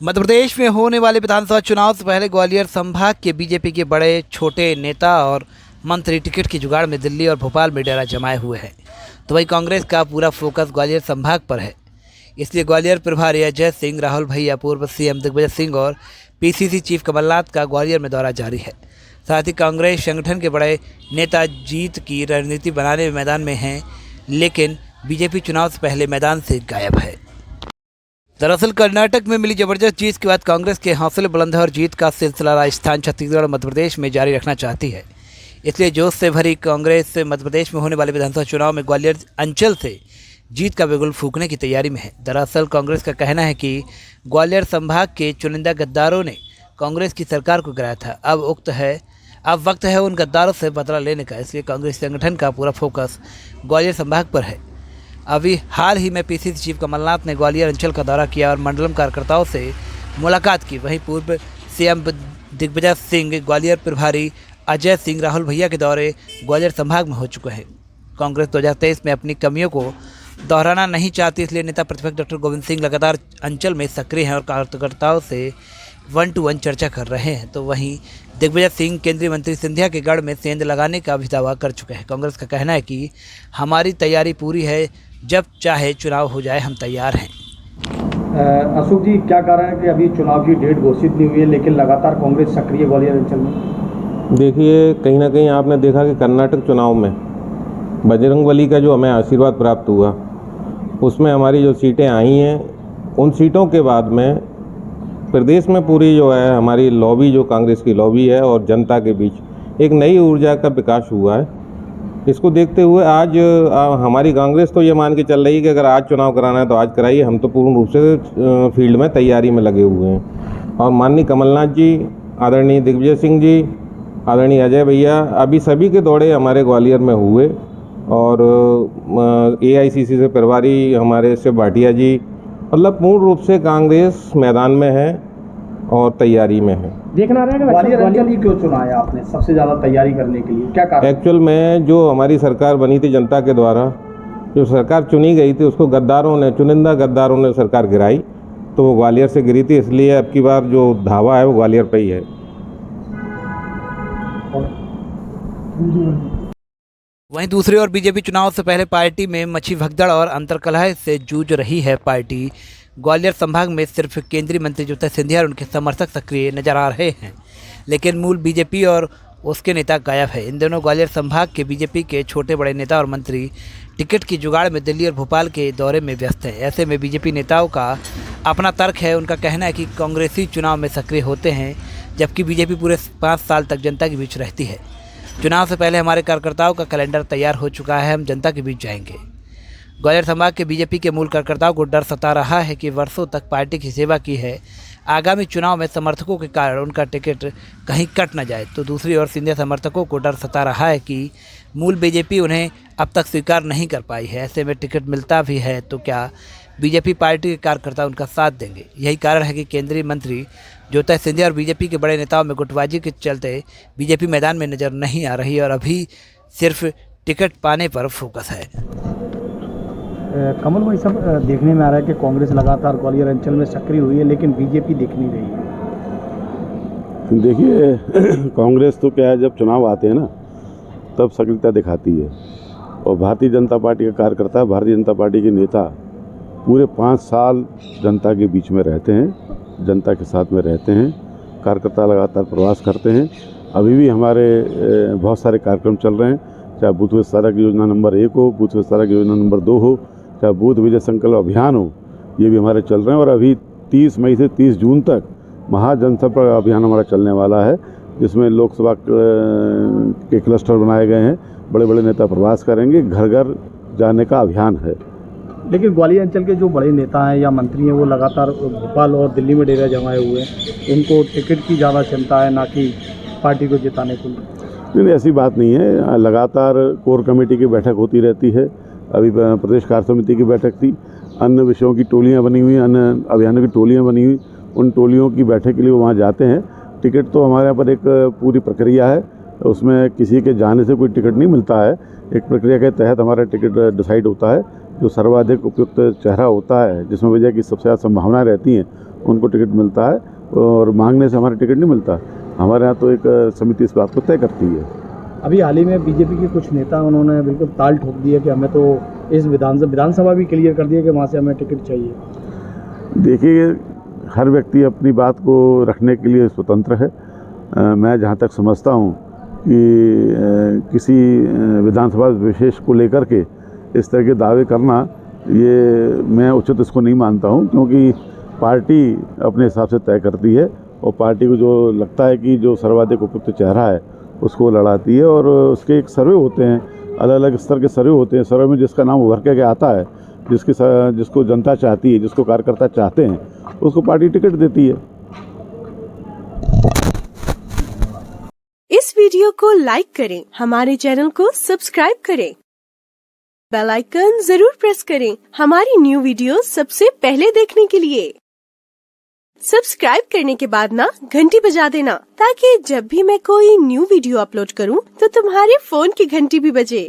मध्य प्रदेश में होने वाले विधानसभा चुनाव से पहले ग्वालियर संभाग के बीजेपी के बड़े छोटे नेता और मंत्री टिकट की जुगाड़ में दिल्ली और भोपाल में डेरा जमाए हुए हैं, तो वहीं कांग्रेस का पूरा फोकस ग्वालियर संभाग पर है। इसलिए ग्वालियर प्रभारी अजय सिंह, राहुल भैया, पूर्व सीएम दिग्विजय सिंह और पीसीसी चीफ कमलनाथ का ग्वालियर में दौरा जारी है। साथ ही कांग्रेस संगठन के बड़े नेता जीत की रणनीति बनाने में मैदान में हैं, लेकिन बीजेपी चुनाव से पहले मैदान से गायब है। दरअसल कर्नाटक में मिली जबरदस्त जीत के बाद कांग्रेस के हौसले बुलंद है और जीत का सिलसिला राजस्थान, छत्तीसगढ़ और मध्य प्रदेश में जारी रखना चाहती है। इसलिए जोश से भरी कांग्रेस मध्य प्रदेश में होने वाले विधानसभा चुनाव में ग्वालियर अंचल से जीत का बिगुल फूंकने की तैयारी में है। दरअसल कांग्रेस का कहना है कि ग्वालियर संभाग के चुनिंदा गद्दारों ने कांग्रेस की सरकार को गिराया था। अब वक्त है उन गद्दारों से बदला लेने का। इसलिए कांग्रेस संगठन का पूरा फोकस ग्वालियर संभाग पर है। अभी हाल ही में पीसीसी चीफ कमलनाथ ने ग्वालियर अंचल का दौरा किया और मंडलम कार्यकर्ताओं से मुलाकात की। वहीं पूर्व सीएम दिग्विजय सिंह, ग्वालियर प्रभारी अजय सिंह, राहुल भैया के दौरे ग्वालियर संभाग में हो चुके हैं। कांग्रेस 2023 में अपनी कमियों को दोहराना नहीं चाहती, इसलिए नेता प्रतिपक्ष डॉक्टर गोविंद सिंह लगातार अंचल में सक्रिय हैं और कार्यकर्ताओं से 1-to-1 चर्चा कर रहे हैं। तो वहीं दिग्विजय सिंह केंद्रीय मंत्री सिंधिया के गढ़ में सेंध लगाने का भी दावा कर चुके हैं। कांग्रेस का कहना है कि हमारी तैयारी पूरी है, जब चाहे चुनाव हो जाए हम तैयार हैं। अशोक जी, क्या कारण है कि अभी चुनाव की डेट घोषित नहीं हुई है लेकिन लगातार कांग्रेस सक्रिय ग्वालियर अंचल में? देखिए, कहीं ना कहीं आपने देखा कि कर्नाटक चुनाव में बजरंगबली का जो हमें आशीर्वाद प्राप्त हुआ, उसमें हमारी जो सीटें आई हैं, उन सीटों के बाद में प्रदेश में पूरी जो है हमारी लॉबी, जो कांग्रेस की लॉबी है और जनता के बीच एक नई ऊर्जा का विकास हुआ है। इसको देखते हुए आज हमारी कांग्रेस तो ये मान के चल रही है कि अगर आज चुनाव कराना है तो आज कराइए। हम तो पूर्ण रूप से फील्ड में तैयारी में लगे हुए हैं। और माननीय कमलनाथ जी, आदरणीय दिग्विजय सिंह जी, आदरणीय अजय भैया, अभी सभी के दौरे हमारे ग्वालियर में हुए और एआईसीसी से प्रभारी हमारे शिव भाटिया जी, मतलब पूर्ण रूप से कांग्रेस मैदान में है और तैयारी में है। देखना रहेगा ग्वालियर अंचल ही क्यों चुना है आपने सबसे ज़्यादा तैयारी करने के लिए, क्या कारण? एक्चुअल में जो हमारी सरकार बनी थी जनता के द्वारा, जो सरकार चुनी गई थी उसको चुनिंदा गद्दारों ने सरकार गिराई, तो वो ग्वालियर से गिरी थी। इसलिए अब की बार जो धावा है वो ग्वालियर पे ही है। वहीं दूसरी ओर बीजेपी चुनाव से पहले पार्टी में मची भगदड़ और अंतर्कलह से जूझ रही है। पार्टी ग्वालियर संभाग में सिर्फ केंद्रीय मंत्री ज्योति सिंधिया और उनके समर्थक सक्रिय नजर आ रहे हैं, लेकिन मूल बीजेपी और उसके नेता गायब है। इन दोनों ग्वालियर संभाग के बीजेपी के छोटे बड़े नेता और मंत्री टिकट की जुगाड़ में दिल्ली और भोपाल के दौरे में व्यस्त हैं। ऐसे में बीजेपी नेताओं का अपना तर्क है। उनका कहना है कि कांग्रेसी चुनाव में सक्रिय होते हैं, जबकि बीजेपी पूरे 5 साल तक जनता के बीच रहती है। चुनाव से पहले हमारे कार्यकर्ताओं का कैलेंडर तैयार हो चुका है, हम जनता के बीच जाएंगे। ग्वालियर संभाग के बीजेपी के मूल कार्यकर्ताओं को डर सता रहा है कि वर्षों तक पार्टी की सेवा की है, आगामी चुनाव में समर्थकों के कारण उनका टिकट कहीं कट न जाए। तो दूसरी ओर सिंधिया समर्थकों को डर सता रहा है कि मूल बीजेपी उन्हें अब तक स्वीकार नहीं कर पाई है। ऐसे में टिकट मिलता भी है तो क्या बीजेपी पार्टी के कार्यकर्ता उनका साथ देंगे? यही कारण है कि केंद्रीय मंत्री ज्योति सिंधिया और बीजेपी के बड़े नेताओं में गुटबाजी के चलते बीजेपी मैदान में नजर नहीं आ रही और अभी सिर्फ टिकट पाने पर फोकस है। कमल भाई, सब देखने में आ रहा है कि कांग्रेस लगातार ग्वालियर अंचल में सक्रिय हुई है लेकिन बीजेपी दिख नहीं रही है। देखिए, कांग्रेस तो क्या है, जब चुनाव आते हैं ना तब सक्रियता दिखाती है और भारतीय जनता पार्टी का कार्यकर्ता, भारतीय जनता पार्टी के नेता पूरे 5 साल जनता के बीच में रहते हैं, जनता के साथ में रहते हैं। कार्यकर्ता लगातार प्रवास करते हैं। अभी भी हमारे बहुत सारे कार्यक्रम चल रहे हैं, चाहे बूथ विस्तारक योजना नंबर 1 हो, बूथ विस्तारक योजना नंबर 2 हो, चाहे बूथ विजय संकल्प अभियान हो, ये भी हमारे चल रहे हैं। और अभी 30 मई से 30 जून तक महाजनसंपर्क अभियान हमारा चलने वाला है, जिसमें लोकसभा के क्लस्टर बनाए गए हैं। बड़े बड़े नेता प्रवास करेंगे, घर घर जाने का अभियान है। लेकिन ग्वालियर अंचल के जो बड़े नेता हैं या मंत्री हैं वो लगातार भोपाल और दिल्ली में डेरा जमाए हुए हैं, उनको टिकट की ज़्यादा चिंता है ना कि पार्टी को जिताने के लिए। नहीं, ऐसी बात नहीं है। लगातार कोर कमेटी की बैठक होती रहती है। अभी प्रदेश कार्य समिति की बैठक थी, अन्य विषयों की टोलियां बनी हुई, अन्य अभियानों की टोलियां बनी हुई, उन टोलियों की बैठक के लिए वो वहाँ जाते हैं। टिकट तो हमारे यहाँ पर एक पूरी प्रक्रिया है, उसमें किसी के जाने से कोई टिकट नहीं मिलता है। एक प्रक्रिया के तहत हमारा टिकट डिसाइड होता है, जो सर्वाधिक उपयुक्त चेहरा होता है, जिसमें विजय की सबसे ज़्यादा संभावनाएं रहती हैं, उनको टिकट मिलता है। और मांगने से हमारा टिकट नहीं मिलता। हमारे यहाँ तो एक समिति इस बात को तय करती है। अभी हाल ही में बीजेपी के कुछ नेता उन्होंने बिल्कुल ताल ठोक दिया कि हमें तो इस विधानसभा भी क्लियर कर दिया कि वहाँ से हमें टिकट चाहिए। देखिए, हर व्यक्ति अपनी बात को रखने के लिए स्वतंत्र है। मैं जहाँ तक समझता हूँ कि किसी विधानसभा विशेष को लेकर के इस तरह के दावे करना, ये मैं उचित इसको नहीं मानता हूँ, क्योंकि पार्टी अपने हिसाब से तय करती है और पार्टी को जो लगता है कि जो सर्वाधिक उपयुक्त चेहरा है उसको लड़ाती है। और उसके एक सर्वे होते हैं, अलग अलग स्तर के सर्वे होते हैं। सर्वे में जिसका नाम उभर के आता है, जिसको जनता चाहती है, जिसको कार्यकर्ता चाहते हैं, उसको पार्टी टिकट देती है। इस वीडियो को लाइक करें, हमारे चैनल को सब्सक्राइब करें, बेल आइकन जरूर प्रेस करें हमारी न्यू वीडियो सबसे पहले देखने के लिए। सब्सक्राइब करने के बाद ना घंटी बजा देना, ताकि जब भी मैं कोई न्यू वीडियो अपलोड करूं तो तुम्हारे फोन की घंटी भी बजे।